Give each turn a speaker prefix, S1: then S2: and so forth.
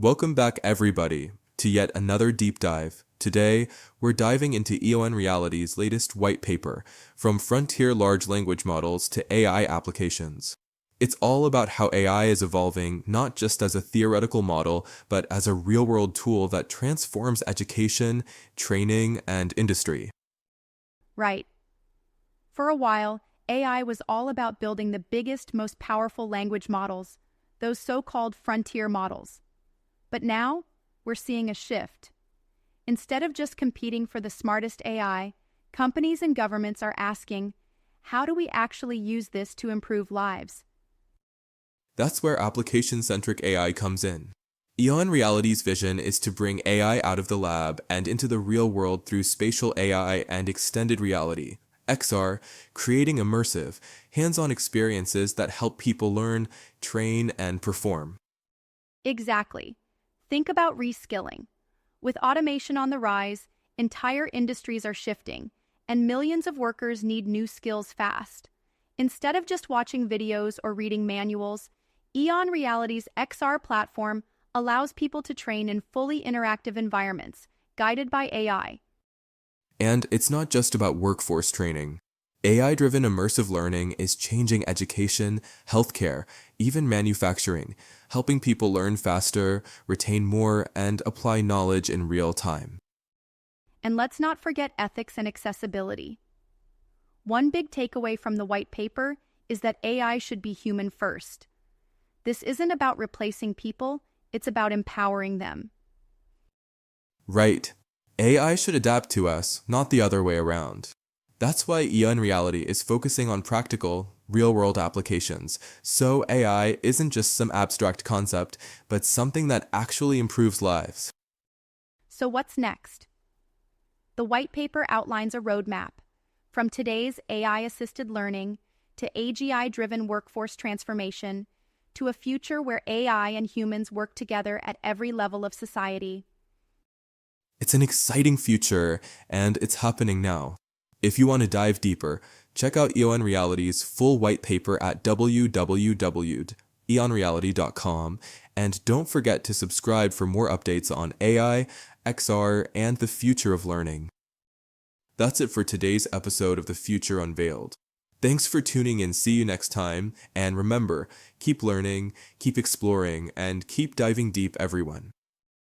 S1: Welcome back, everybody, to yet another deep dive. Today, we're diving into EON-Reality's latest white paper, From Frontier Large Language Models to AI Applications. It's all about how AI is evolving not just as a theoretical model, but as a real-world tool that transforms education, training, and industry.
S2: Right. For a while, AI was all about building the biggest, most powerful language models, those so-called frontier models. But now, we're seeing a shift. Instead of just competing for the smartest AI, companies and governments are asking, how do we actually use this to improve lives?
S1: That's where application-centric AI comes in. EON-Reality's vision is to bring AI out of the lab and into the real world through spatial AI and extended reality, XR, creating immersive, hands-on experiences that help people learn, train, and perform.
S2: Exactly. Think about reskilling. With automation on the rise, entire industries are shifting, and millions of workers need new skills fast. Instead of just watching videos or reading manuals, EON-Reality's XR platform allows people to train in fully interactive environments, guided by AI.
S1: And it's not just about workforce training. AI-driven immersive learning is changing education, healthcare, even manufacturing, helping people learn faster, retain more, and apply knowledge in real time.
S2: And let's not forget ethics and accessibility. One big takeaway from the white paper is that AI should be human first. This isn't about replacing people, it's about empowering them.
S1: Right. AI should adapt to us, not the other way around. That's why EON-Reality is focusing on practical, real-world applications, so AI isn't just some abstract concept, but something that actually improves lives.
S2: So what's next? The white paper outlines a roadmap, from today's AI-assisted learning to AGI-driven workforce transformation, to a future where AI and humans work together at every level of society.
S1: It's an exciting future, and it's happening now. If you want to dive deeper, check out EON-Reality's full white paper at www.eonreality.com, and don't forget to subscribe for more updates on AI, XR, and the future of learning. That's it for today's episode of The Future Unveiled. Thanks for tuning in. See you next time, and remember, keep learning, keep exploring, and keep diving deep, everyone.